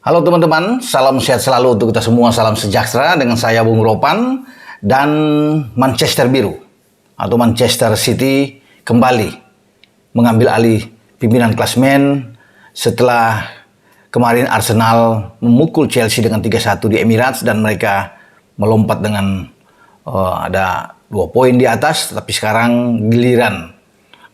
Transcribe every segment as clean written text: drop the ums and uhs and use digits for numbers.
Halo teman-teman, salam sehat selalu untuk kita semua, salam sejahtera dengan saya Bung Ropan dan Manchester Biru atau Manchester City kembali mengambil alih pimpinan klasemen setelah kemarin Arsenal memukul Chelsea dengan 3-1 di Emirates dan mereka melompat dengan ada 2 poin di atas, tapi sekarang giliran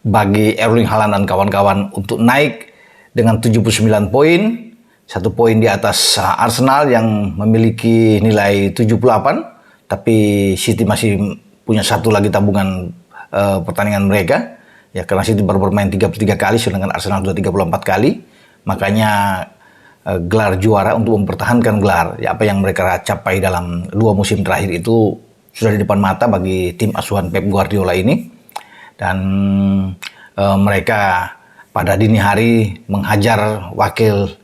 bagi Erling Haaland dan kawan-kawan untuk naik dengan 79 poin. 1 poin di atas Arsenal yang memiliki nilai 78, tapi City masih punya 1 lagi tabungan pertandingan mereka. Ya, karena City baru bermain 33 kali, sedangkan Arsenal sudah 34 kali. Makanya gelar juara untuk mempertahankan gelar, ya apa yang mereka capai dalam 2 musim terakhir itu sudah di depan mata bagi tim asuhan Pep Guardiola ini. Dan mereka pada dini hari menghajar wakil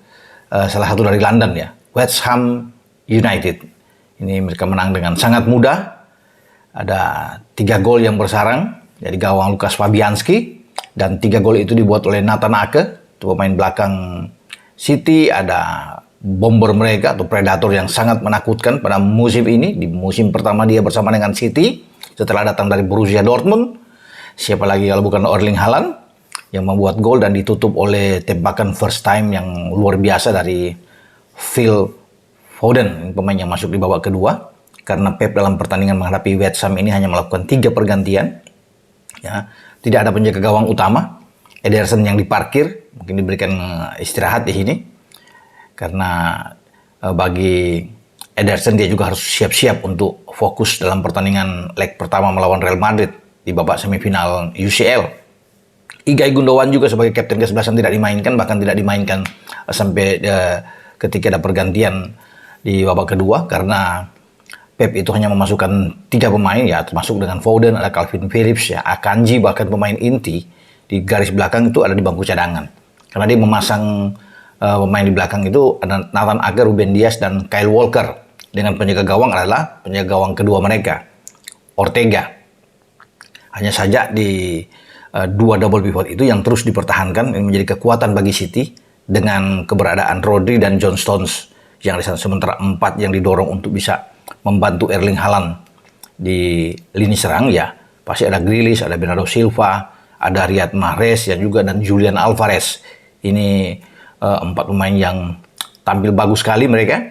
salah satu dari London ya, West Ham United. Ini mereka menang dengan sangat mudah. Ada 3 gol yang bersarang dari gawang Lukas Fabianski dan 3 gol itu dibuat oleh Nathan Ake, itu pemain belakang City. Ada bomber mereka atau predator yang sangat menakutkan pada musim ini. Di musim pertama dia bersama dengan City setelah datang dari Borussia Dortmund. Siapa lagi kalau bukan Erling Haaland yang membuat gol dan ditutup oleh tembakan first time yang luar biasa dari Phil Foden, pemain yang masuk di babak kedua. Karena Pep dalam pertandingan menghadapi West Ham ini hanya melakukan 3 pergantian. Ya, tidak ada penjaga gawang utama. Ederson yang diparkir, mungkin diberikan istirahat di sini. Karena bagi Ederson dia juga harus siap-siap untuk fokus dalam pertandingan leg pertama melawan Real Madrid di babak semifinal UCL. Ilkay Gundogan juga sebagai kapten ke-11 tidak dimainkan, bahkan tidak dimainkan sampai ketika ada pergantian di babak kedua, karena Pep itu hanya memasukkan 3 pemain ya, termasuk dengan Foden, ada Calvin Phillips ya, Akanji, bahkan pemain inti di garis belakang itu ada di bangku cadangan. Karena dia memasang pemain di belakang itu ada Nathan Ake, Ruben Dias dan Kyle Walker, dengan penjaga gawang adalah penjaga gawang kedua mereka, Ortega. Hanya saja di 2 double pivot itu yang terus dipertahankan, ini menjadi kekuatan bagi City dengan keberadaan Rodri dan John Stones yang di sana, sementara 4 yang didorong untuk bisa membantu Erling Haaland di lini serang ya. Pasti ada Grealish, ada Bernardo Silva, ada Riyad Mahrez ya juga, dan Julian Alvarez. Ini 4 pemain yang tampil bagus sekali mereka.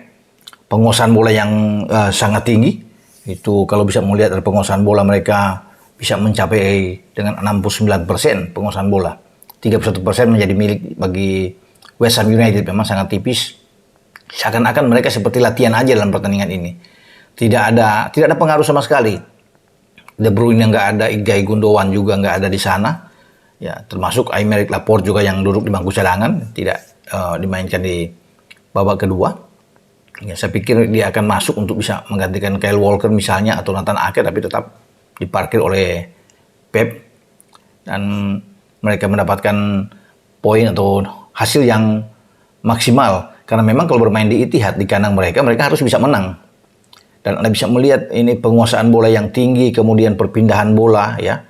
Penguasaan bola yang sangat tinggi. Itu kalau bisa melihat dari penguasaan bola mereka bisa mencapai dengan 69% penguasaan bola. 31% menjadi milik bagi West Ham United, memang sangat tipis. Seakan-akan mereka seperti latihan aja dalam pertandingan ini. Tidak ada pengaruh sama sekali. De Bruyne nggak ada, Ilkay Gundogan juga nggak ada di sana. Ya, termasuk Aymeric Laporte juga yang duduk di bangku cadangan, tidak dimainkan di babak kedua. Ya, saya pikir dia akan masuk untuk bisa menggantikan Kyle Walker misalnya atau Nathan Ake, tapi tetap diparkir oleh Pep, dan mereka mendapatkan poin atau hasil yang maksimal, karena memang kalau bermain di Etihad di kandang mereka harus bisa menang. Dan Anda bisa melihat ini penguasaan bola yang tinggi, kemudian perpindahan bola ya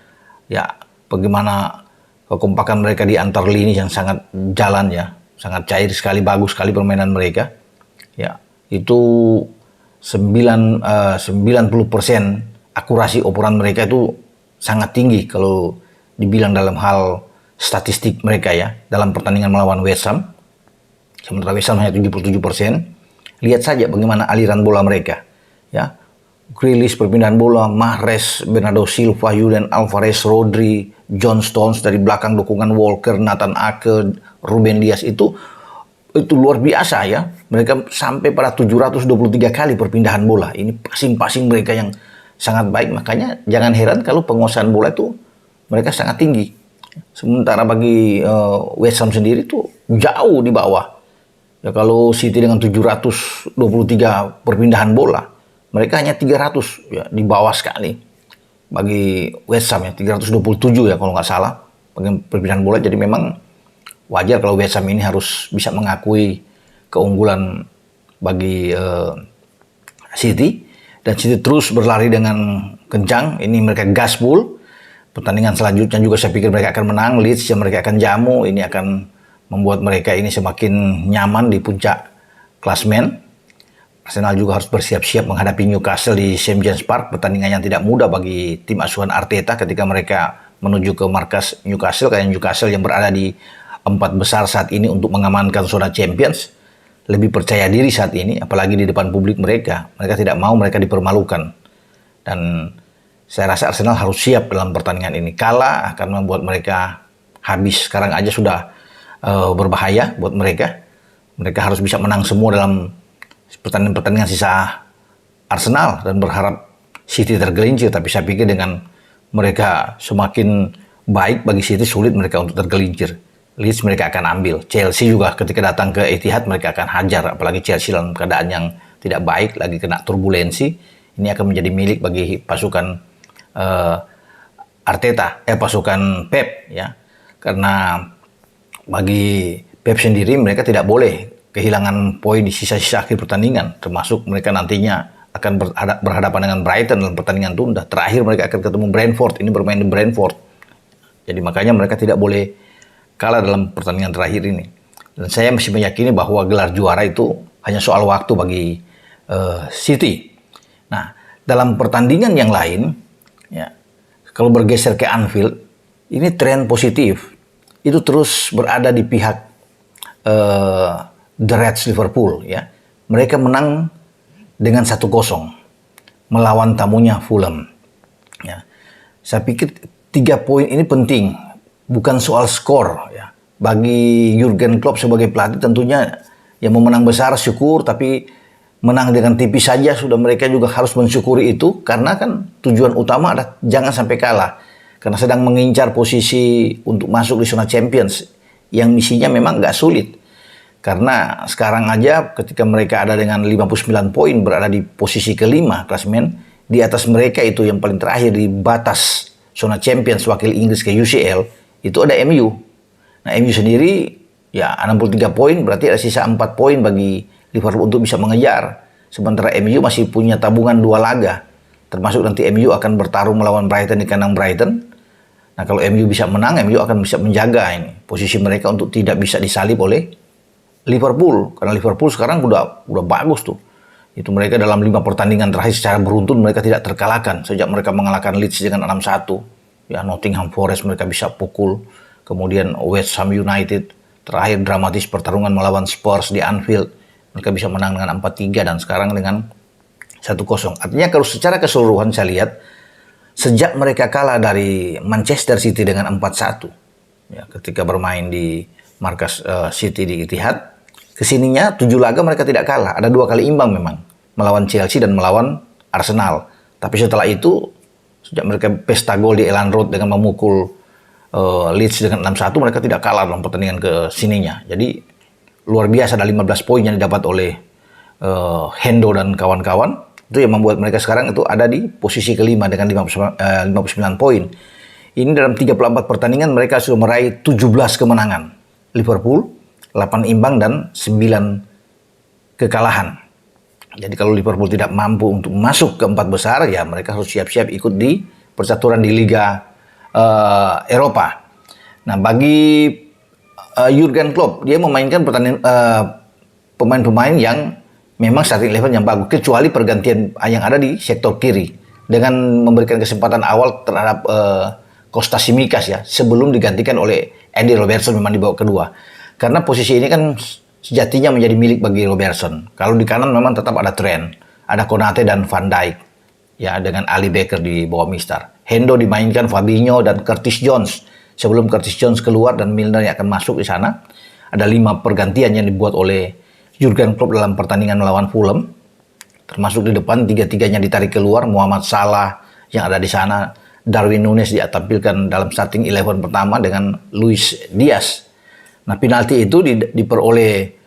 bagaimana kekompakan mereka di antar lini yang sangat jalan ya, sangat cair sekali, bagus sekali permainan mereka ya. Itu 90% akurasi operan mereka itu sangat tinggi kalau dibilang dalam hal statistik mereka ya, dalam pertandingan melawan West Ham. Sementara West Ham hanya 77%. Lihat saja bagaimana aliran bola mereka ya. Grealish perpindahan bola, Mahrez, Bernardo Silva, Julian Alvarez, Rodri, John Stones, dari belakang dukungan Walker, Nathan Ake, Ruben Dias, itu luar biasa ya. Mereka sampai pada 723 kali perpindahan bola. Ini passing mereka yang sangat baik, makanya jangan heran kalau penguasaan bola itu mereka sangat tinggi. Sementara bagi West Ham sendiri itu jauh di bawah. Ya, kalau City dengan 723 perpindahan bola, mereka hanya 300 ya, di bawah sekali. Bagi West Ham ya 327 ya kalau nggak salah bagi perpindahan bola. Jadi memang wajar kalau West Ham ini harus bisa mengakui keunggulan bagi City. Dan City terus berlari dengan kencang. Ini mereka gaspol. Pertandingan selanjutnya juga saya pikir mereka akan menang. Leeds yang mereka akan jamu. Ini akan membuat mereka ini semakin nyaman di puncak klasmen. Arsenal juga harus bersiap-siap menghadapi Newcastle di St. James Park, pertandingan yang tidak mudah bagi tim asuhan Arteta ketika mereka menuju ke markas Newcastle, kayak Newcastle yang berada di 4 besar saat ini untuk mengamankan zona Champions. Lebih percaya diri saat ini, apalagi di depan publik mereka. Mereka tidak mau mereka dipermalukan. Dan saya rasa Arsenal harus siap dalam pertandingan ini. Kalah akan membuat mereka habis. Sekarang aja sudah berbahaya buat mereka. Mereka harus bisa menang semua dalam pertandingan sisa Arsenal dan berharap City tergelincir. Tapi saya pikir dengan mereka semakin baik bagi City, sulit mereka untuk tergelincir. Leeds mereka akan ambil. Chelsea juga ketika datang ke Etihad mereka akan hajar. Apalagi Chelsea dalam keadaan yang tidak baik, lagi kena turbulensi. Ini akan menjadi milik bagi pasukan Arteta, pasukan Pep ya. Karena bagi Pep sendiri mereka tidak boleh kehilangan poin di sisa-sisa akhir pertandingan, termasuk mereka nantinya akan berhadapan dengan Brighton dalam pertandingan tunda. Terakhir mereka akan ketemu Brentford, ini bermain di Brentford. Jadi makanya mereka tidak boleh kalah dalam pertandingan terakhir ini. Dan saya masih meyakini bahwa gelar juara itu hanya soal waktu bagi City. Nah, dalam pertandingan yang lain, ya, kalau bergeser ke Anfield, ini tren positif. Itu terus berada di pihak The Reds Liverpool ya. Mereka menang dengan 1-0 melawan tamunya Fulham. Ya. Saya pikir 3 poin ini penting, bukan soal skor ya. Bagi Jurgen Klopp sebagai pelatih tentunya yang mau menang besar syukur, tapi menang dengan tipis saja sudah mereka juga harus mensyukuri itu, karena kan tujuan utama adalah jangan sampai kalah. Karena sedang mengincar posisi untuk masuk di zona Champions yang misinya memang nggak sulit. Karena sekarang aja ketika mereka ada dengan 59 poin berada di posisi kelima klasemen, di atas mereka itu yang paling terakhir di batas zona Champions wakil Inggris ke UCL itu ada MU. Nah, MU sendiri ya 63 poin, berarti ada sisa 4 poin bagi Liverpool untuk bisa mengejar. Sementara MU masih punya tabungan 2 laga. Termasuk nanti MU akan bertarung melawan Brighton di kandang Brighton. Nah, kalau MU bisa menang, MU akan bisa menjaga ini posisi mereka untuk tidak bisa disalip oleh Liverpool, karena Liverpool sekarang udah bagus tuh. Itu mereka dalam 5 pertandingan terakhir secara beruntun mereka tidak terkalahkan sejak mereka mengalahkan Leeds dengan 6-1. Ya, Nottingham Forest mereka bisa pukul. Kemudian West Ham United terakhir dramatis pertarungan melawan Spurs di Anfield. Mereka bisa menang dengan 4-3 dan sekarang dengan 1-0. Artinya kalau secara keseluruhan saya lihat sejak mereka kalah dari Manchester City dengan 4-1 ya, ketika bermain di markas City di Etihad, kesininya 7 laga mereka tidak kalah. Ada 2 kali imbang memang, melawan Chelsea dan melawan Arsenal. Tapi setelah itu, sejak mereka pesta gol di Elland Road dengan memukul Leeds dengan 6-1, mereka tidak kalah dalam pertandingan kesininya. Jadi luar biasa, ada 15 poin yang didapat oleh Hendo dan kawan-kawan. Itu yang membuat mereka sekarang itu ada di posisi kelima dengan 59 poin. Ini dalam 34 pertandingan mereka sudah meraih 17 kemenangan. Liverpool 8 imbang dan 9 kekalahan. Jadi kalau Liverpool tidak mampu untuk masuk ke 4 besar, ya mereka harus siap-siap ikut di percaturan di Liga Eropa. Nah, bagi Jurgen Klopp, dia memainkan pemain-pemain yang memang starting eleven yang bagus, kecuali pergantian yang ada di sektor kiri dengan memberikan kesempatan awal terhadap Kostas Tsimikas ya, sebelum digantikan oleh Andy Robertson memang di babak kedua. Karena posisi ini kan sejatinya menjadi milik bagi Robertson. Kalau di kanan memang tetap ada Trent, ada Konate dan Van Dijk. Ya, dengan Ali Becker di bawah Mister. Hendo dimainkan Fabinho dan Curtis Jones. Sebelum Curtis Jones keluar dan Milner yang akan masuk di sana, ada 5 pergantian yang dibuat oleh Jurgen Klopp dalam pertandingan melawan Fulham. Termasuk di depan 3-3-nya ditarik keluar, Muhammad Salah yang ada di sana, Darwin Núñez ditampilkan dalam starting 11 pertama dengan Luis Diaz. Nah, penalti itu diperoleh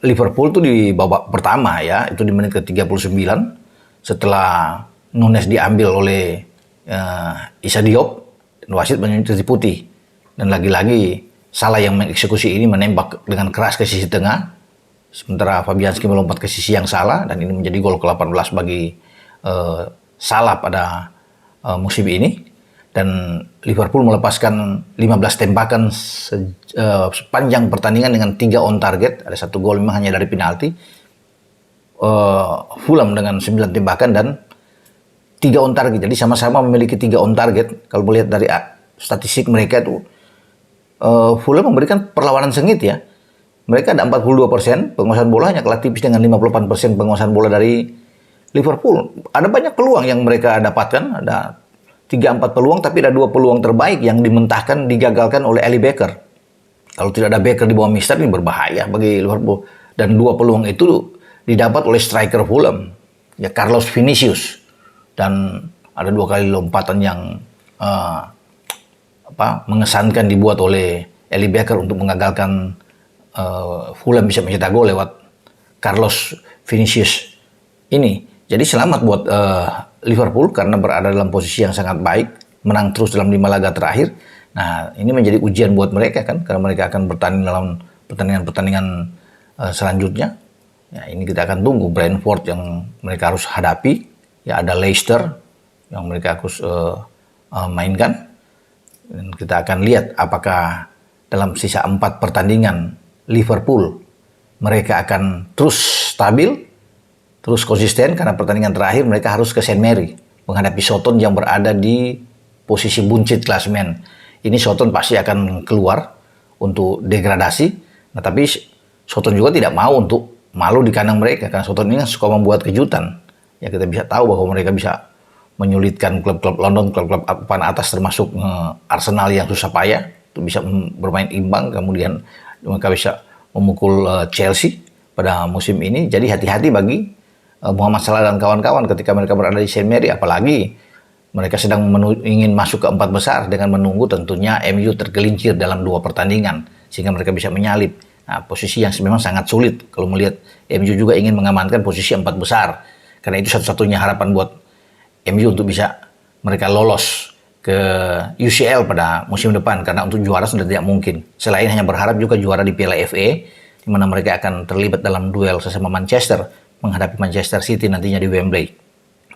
Liverpool tuh di babak pertama ya, itu di menit ke-39 setelah Núñez diambil oleh Issa Diop dan wasit menyuntik putih. Dan lagi-lagi Salah yang mengeksekusi ini menembak dengan keras ke sisi tengah, sementara Fabianski melompat ke sisi yang salah, dan ini menjadi gol ke-18 bagi Salah pada musim ini. dan Liverpool melepaskan 15 tembakan sepanjang pertandingan dengan 3 on target. Ada 1 gol memang hanya dari penalti. Fulham dengan 9 tembakan dan 3 on target. Jadi sama-sama memiliki 3 on target. Kalau melihat dari statistik mereka itu, Fulham memberikan perlawanan sengit ya. Mereka ada 42% penguasaan bola, hanya kalah tipis dengan 58% penguasaan bola dari Liverpool. Ada banyak peluang yang mereka dapatkan, ada 3-4 peluang, tapi ada 2 peluang terbaik yang dimentahkan, digagalkan oleh Ali Becker. Kalau tidak ada Becker di bawah Mister, ini berbahaya bagi Liverpool. Dan 2 peluang itu didapat oleh striker Fulham, ya Carlos Vinicius. Dan ada 2 kali lompatan yang mengesankan dibuat oleh Ali Becker untuk mengagalkan Fulham bisa mencetak gol lewat Carlos Vinicius ini. Jadi selamat buat Liverpool karena berada dalam posisi yang sangat baik, menang terus dalam 5 laga terakhir. Nah, ini menjadi ujian buat mereka kan, karena mereka akan bertanding dalam pertandingan-pertandingan selanjutnya. Ya, ini kita akan tunggu Brentford yang mereka harus hadapi. Ya, ada Leicester yang mereka harus mainkan. Dan kita akan lihat apakah dalam sisa 4 pertandingan Liverpool mereka akan terus stabil, terus konsisten, karena pertandingan terakhir mereka harus ke St. Mary menghadapi Soton yang berada di posisi buncit klasemen. Ini Soton pasti akan keluar untuk degradasi. Nah, tapi Soton juga tidak mau untuk malu di kandang mereka, karena Soton ini suka membuat kejutan. Ya, kita bisa tahu bahwa mereka bisa menyulitkan klub-klub London, klub-klub papan atas termasuk Arsenal yang susah payah itu bisa bermain imbang, kemudian mereka bisa memukul Chelsea pada musim ini. Jadi hati-hati bagi Muhammad Salah dan kawan-kawan ketika mereka berada di St. Mary, apalagi mereka sedang ingin masuk ke 4 besar dengan menunggu tentunya MU tergelincir dalam 2 pertandingan sehingga mereka bisa menyalip. Nah, posisi yang memang sangat sulit kalau melihat MU juga ingin mengamankan posisi 4 besar, karena itu satu-satunya harapan buat MU untuk bisa mereka lolos ke UCL pada musim depan, karena untuk juara sudah tidak mungkin. Selain hanya berharap juga juara di Piala FA, di mana mereka akan terlibat dalam duel sesama Manchester menghadapi Manchester City nantinya di Wembley.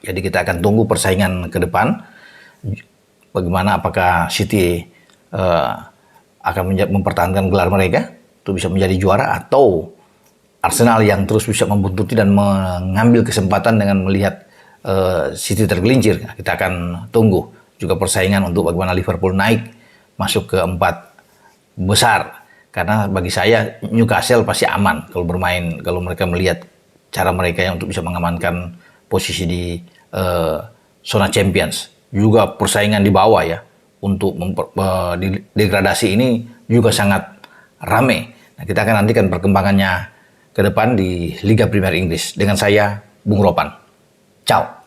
Jadi kita akan tunggu persaingan ke depan, bagaimana apakah City akan mempertahankan gelar mereka untuk bisa menjadi juara, atau Arsenal yang terus bisa membuntuti dan mengambil kesempatan dengan melihat City tergelincir. Kita akan tunggu juga persaingan untuk bagaimana Liverpool naik masuk ke 4 besar, karena bagi saya Newcastle pasti aman kalau bermain, kalau mereka melihat cara mereka yang untuk bisa mengamankan posisi di zona Champions. Juga persaingan di bawah ya untuk di degradasi ini juga sangat ramai. Nah, kita akan nantikan perkembangannya ke depan di Liga Premier Inggris dengan saya Bung Ropan. Ciao.